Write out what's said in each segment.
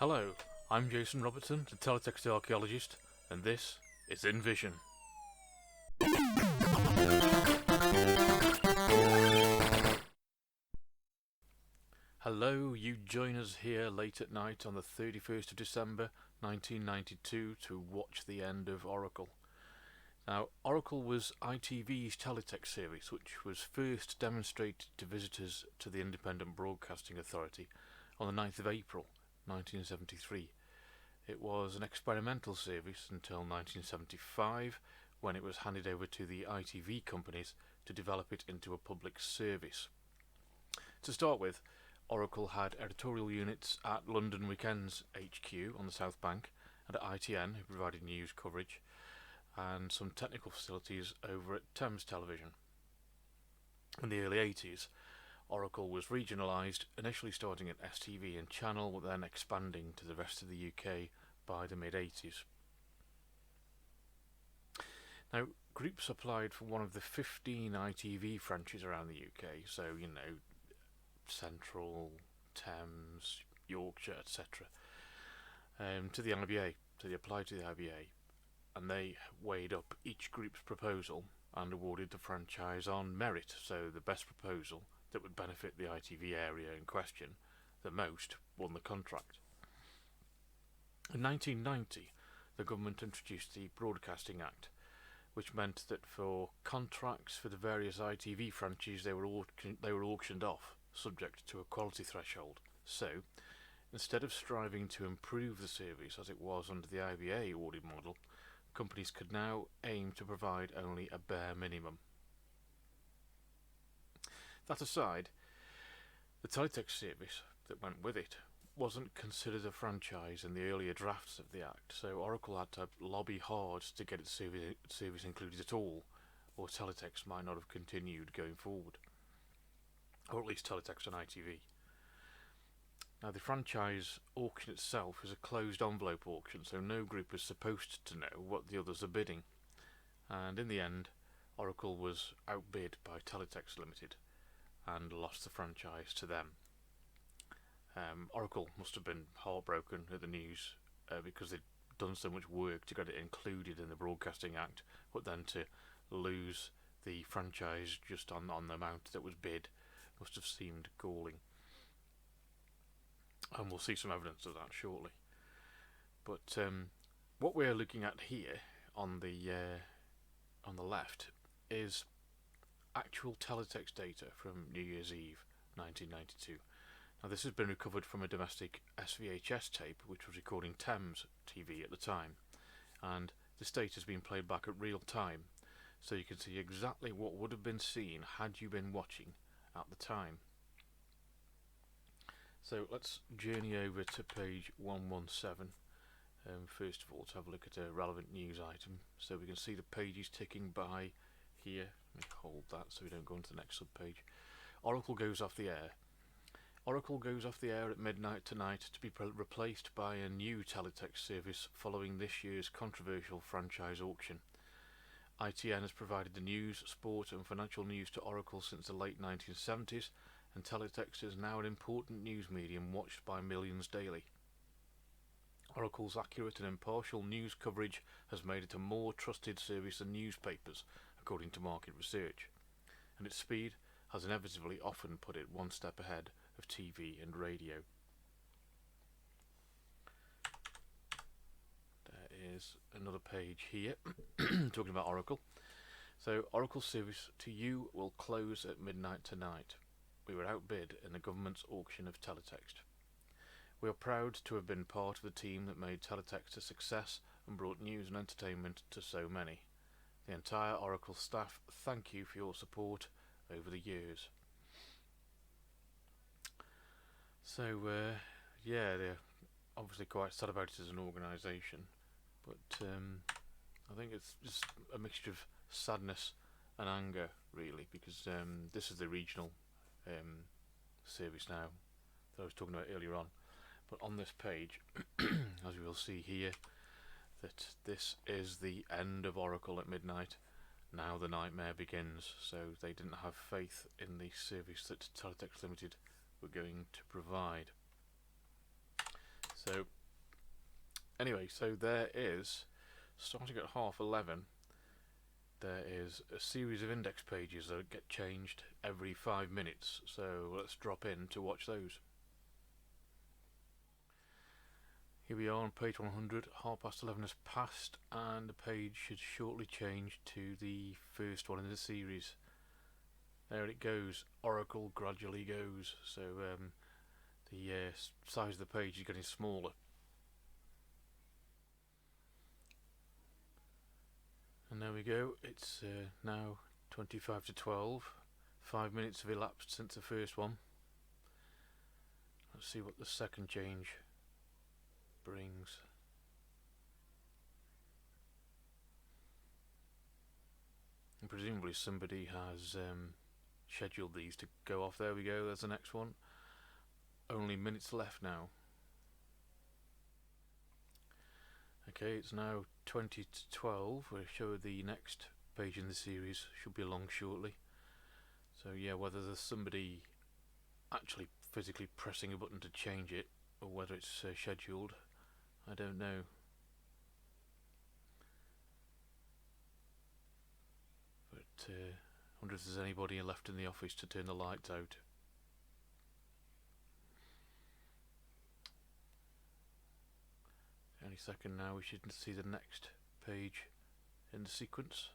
Hello, I'm Jason Robertson, the Teletext Archaeologist, and this is In Vision. Hello, you join us here late at night on the 31st of December 1992 to watch the end of Oracle. Now, Oracle was ITV's Teletext series, which was first demonstrated to visitors to the Independent Broadcasting Authority on the 9th of April 1973. It was an experimental service until 1975, when it was handed over to the ITV companies to develop it into a public service. To start with, Oracle had editorial units at London Weekends HQ on the South Bank and at ITN, who provided news coverage, and some technical facilities over at Thames Television. In the early 80s, Oracle was regionalised, initially starting at STV and Channel, but then expanding to the rest of the UK by the mid-80s. Now, groups applied for one of the 15 ITV franchises around the UK, so, Central, Thames, Yorkshire, etc., to the IBA, so they applied to the IBA, and they weighed up each group's proposal and awarded the franchise on merit, so the best proposal that would benefit the ITV area in question the most won the contract. In 1990, the government introduced the Broadcasting Act, which meant that for contracts for the various ITV franchises they were auctioned off, subject to a quality threshold. So, instead of striving to improve the service as it was under the IBA awarded model, companies could now aim to provide only a bare minimum. That aside, the Teletext service that went with it wasn't considered a franchise in the earlier drafts of the Act, so Oracle had to lobby hard to get its service included at all, or Teletext might not have continued going forward, or at least Teletext and ITV. Now, the franchise auction itself is a closed envelope auction, so no group is supposed to know what the others are bidding, and in the end Oracle was outbid by Teletext Ltd and lost the franchise to them. Oracle must have been heartbroken at the news because they'd done so much work to get it included in the Broadcasting Act, but then to lose the franchise just on the amount that was bid must have seemed galling. And we'll see some evidence of that shortly. But what we're looking at here on the left is actual teletext data from New Year's Eve 1992. Now, this has been recovered from a domestic SVHS tape which was recording Thames TV at the time, and this data has been played back at real time, so you can see exactly what would have been seen had you been watching at the time. So let's journey over to page 117 first of all to have a look at a relevant news item, so we can see the pages ticking by here. Let me hold that so we don't go into the next subpage. Oracle goes off the air. Oracle goes off the air at midnight tonight to be replaced by a new teletext service following this year's controversial franchise auction. ITN has provided the news, sport and financial news to Oracle since the late 1970s, and teletext is now an important news medium watched by millions daily. Oracle's accurate and impartial news coverage has made it a more trusted service than newspapers, according to market research, and its speed has inevitably often put it one step ahead of TV and radio. There is another page here talking about Oracle. So, Oracle's service to you will close at midnight tonight. We were outbid in the government's auction of teletext. We are proud to have been part of the team that made teletext a success and brought news and entertainment to so many. The entire Oracle staff thank you for your support over the years. So, they're obviously quite sad about it as an organisation, but I think it's just a mixture of sadness and anger, really, because this is the regional service now that I was talking about earlier on. But on this page, as we will see here, that this is the end of Oracle at midnight. Now the nightmare begins. So they didn't have faith in the service that Teletext Ltd were going to provide. So Anyway, so there is, starting at 11:30, there is a series of index pages that get changed every 5 minutes. So let's drop in to watch those. Here we are on page 100. 11:30 has passed, and the page should shortly change to the first one in the series. There it goes. Oracle gradually goes. So the size of the page is getting smaller. And there we go. It's now 25 to 12. 5 minutes have elapsed since the first one. Let's see what the second change brings. And presumably somebody has scheduled these to go off. There we go, there's the next one. Only minutes left now. Okay, it's now 20 to 12. We'll show the next page in the series. Should be along shortly. So yeah, whether there's somebody actually physically pressing a button to change it, or whether it's scheduled, I don't know. But I wonder if there's anybody left in the office to turn the lights out. Any second now we should see the next page in the sequence.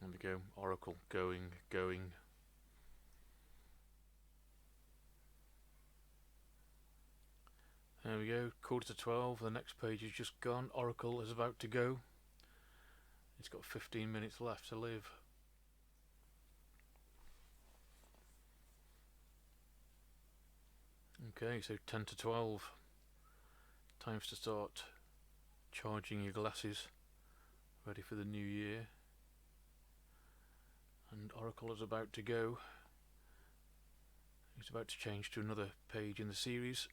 There we go, Oracle going. There we go, 11:45, the next page is just gone. Oracle is about to go. It's got 15 minutes left to live. Okay, so 10 to 12. Times to start charging your glasses, ready for the new year. And Oracle is about to go. It's about to change to another page in the series.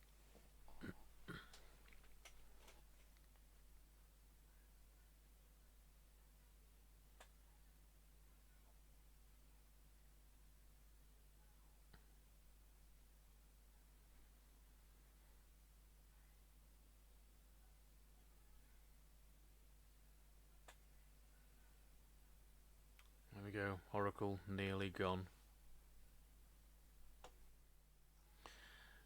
There we go, Oracle nearly gone.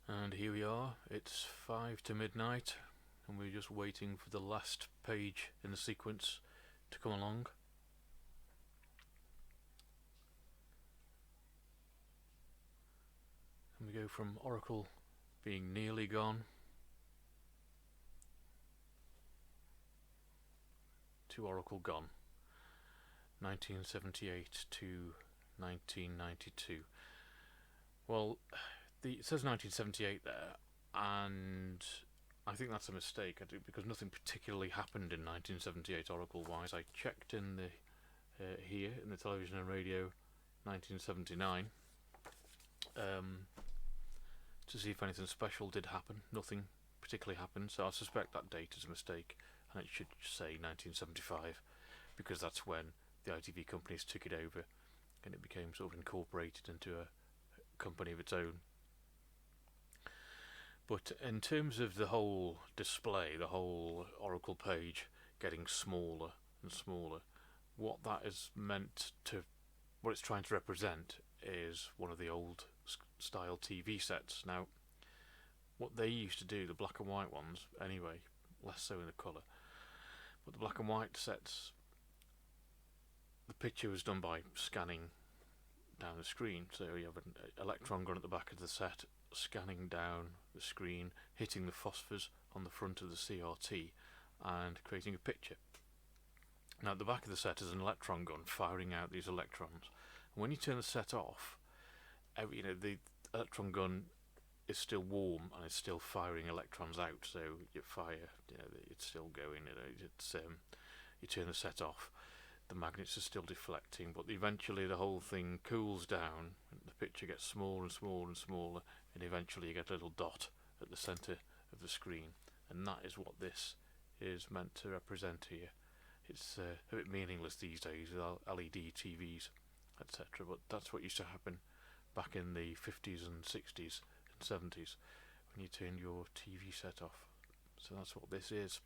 And here we are, it's 5 to midnight, and we're just waiting for the last page in the sequence to come along. And we go from Oracle being nearly gone to Oracle gone. 1978 to 1992. Well, it says 1978 there, and I think that's a mistake. I do, because nothing particularly happened in 1978 Oracle-wise. I checked in the here in the television and radio 1979 to see if anything special did happen. Nothing particularly happened, so I suspect that date is a mistake, and it should say 1975, because that's when the ITV companies took it over and it became sort of incorporated into a company of its own. But in terms of the whole display, the whole Oracle page getting smaller and smaller, what that is meant to, what it's trying to represent is one of the old style TV sets. Now, what they used to do, the black and white ones anyway, less so in the colour, but the black and white sets, the picture was done by scanning down the screen. So you have an electron gun at the back of the set, scanning down the screen, hitting the phosphors on the front of the CRT and creating a picture. Now at the back of the set is an electron gun firing out these electrons, and when you turn the set off, the electron gun is still warm and it's still firing electrons out, so you fire, it's still going, you turn the set off, the magnets are still deflecting, but eventually the whole thing cools down, and the picture gets smaller and smaller and smaller, and eventually you get a little dot at the centre of the screen, and that is what this is meant to represent here. It's a bit meaningless these days with LED TVs, etc., but that's what used to happen back in the 50s and 60s and 70s when you turn your TV set off. So that's what this is.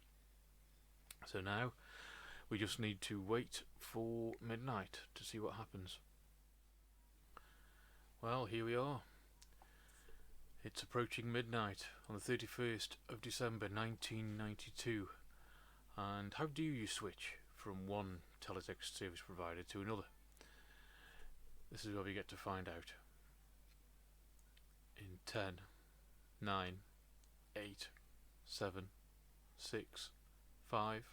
So now we just need to wait for midnight to see what happens. Well, here we are. It's approaching midnight on the 31st of December 1992. And how do you switch from one teletext service provider to another? This is where we get to find out. In 10, 9, 8, 7, 6, 5,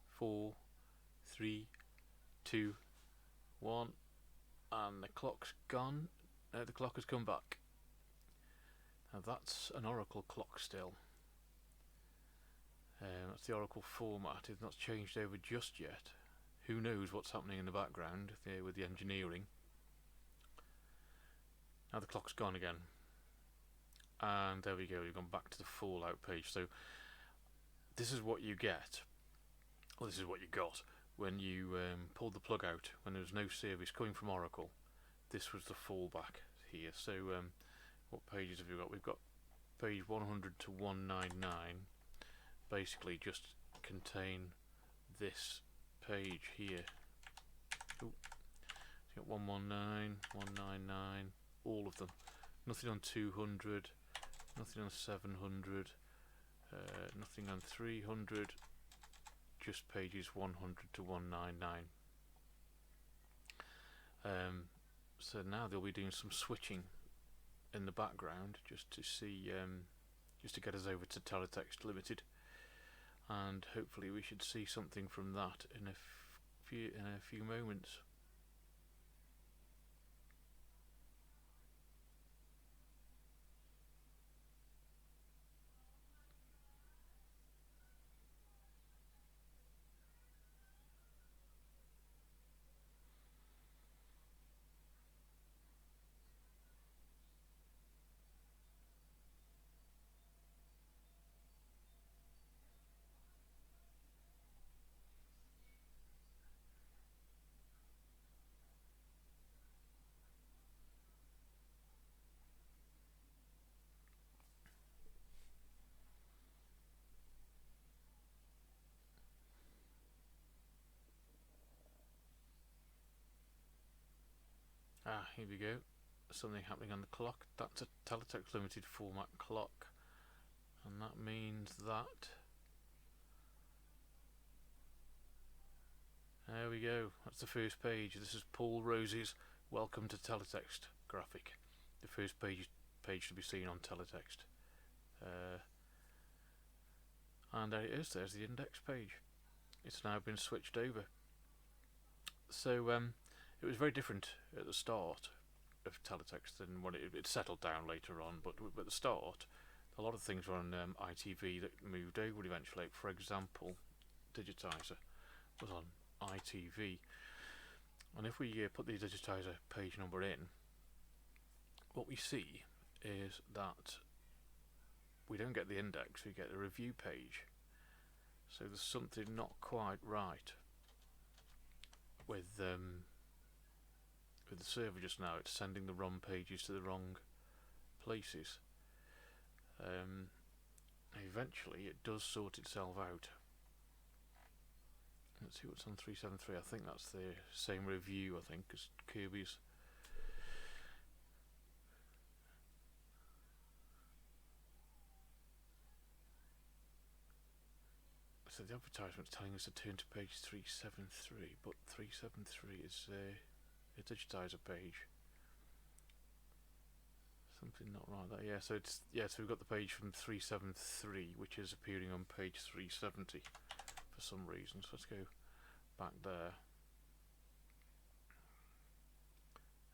4, 3, 2, 1, and the clock's gone. The clock has come back. Now that's an Oracle clock still. That's the Oracle format. It's not changed over just yet. Who knows what's happening in the background there with the engineering. Now the clock's gone again. And there we go, we've gone back to the Fallout page. So this is what you get. Well, this is what you got when you pulled the plug out, when there was no service coming from Oracle. This was the fallback here. So what pages have we got? We've got page 100 to 199. Basically just contain this page here. Ooh. So got 119, 199, all of them. Nothing on 200, nothing on 700, nothing on 300, just pages 100 to 199. So now they'll be doing some switching in the background just to see, just to get us over to Teletext Ltd. And hopefully we should see something from that in a few moments. Here we go. Something happening on the clock. That's a Teletext Limited format clock, and that means that there we go. That's the first page. This is Paul Rose's Welcome to Teletext graphic. The first page to be seen on Teletext. And there it is. There's the index page. It's now been switched over. So it was very different at the start of Teletext than when it settled down later on, but at the start a lot of things were on ITV that moved over eventually. For example, Digitizer was on ITV, and if we put the Digitizer page number in, what we see is that we don't get the index, we get a review page. So there's something not quite right with the server just now. It's sending the wrong pages to the wrong places. Eventually it does sort itself out. Let's see what's on 373. I think that's the same review, I think, as Kirby's. So the advertisement's telling us to turn to page 373, but 373 is a Digitizer page. Something not right there. Yeah, so it's so we've got the page from 373, which is appearing on page 370 for some reason. So let's go back there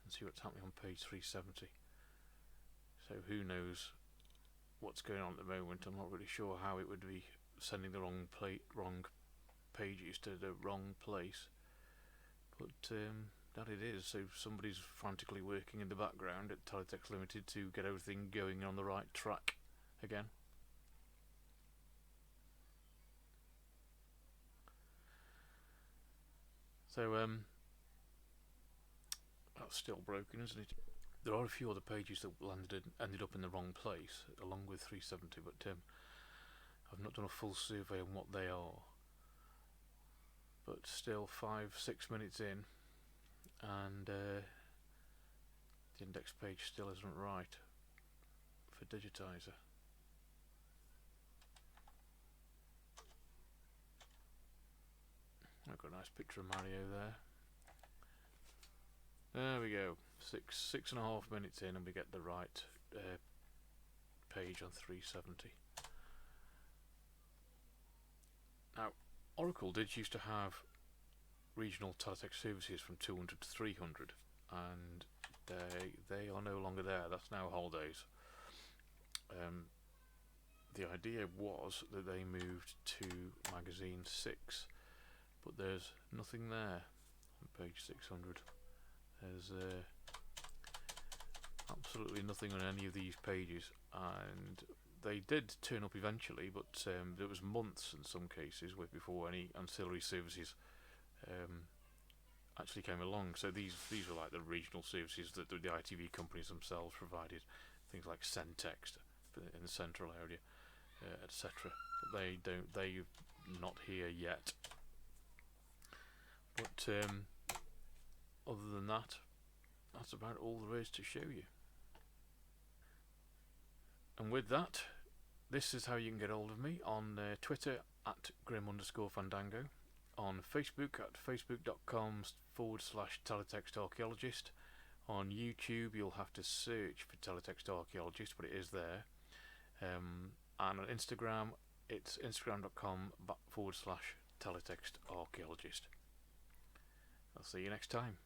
and see what's happening on page 370. So who knows what's going on at the moment. I'm not really sure how it would be sending the wrong pages to the wrong place, but that it is. So somebody's frantically working in the background at Teletext Limited to get everything going on the right track again. So that's still broken, isn't it? there are a few other pages that ended up in the wrong place, along with 370, but I've not done a full survey on what they are. But still, 5-6 minutes in, and the index page still isn't right for Digitizer. I've got a nice picture of Mario there. There we go. 6.5 minutes in, and we get the right page on 370. Now, Oracle did used to have regional teletext services from 200 to 300, and they are no longer there. That's now holidays. The idea was that they moved to magazine 6, but there's nothing there on page 600. There's absolutely nothing on any of these pages, and they did turn up eventually, but there was months in some cases before any ancillary services actually came along. So these were like the regional services that the ITV companies themselves provided, things like Sentext in the central area, etc. But they're not here yet. But other than that, that's about all there is to show you. And with that, this is how you can get hold of me on Twitter at Grim_Fandango, on Facebook at facebook.com/teletextarchaeologist. On YouTube, you'll have to search for Teletext Archaeologist, but it is there. And on Instagram, it's instagram.com/teletextarchaeologist. I'll see you next time.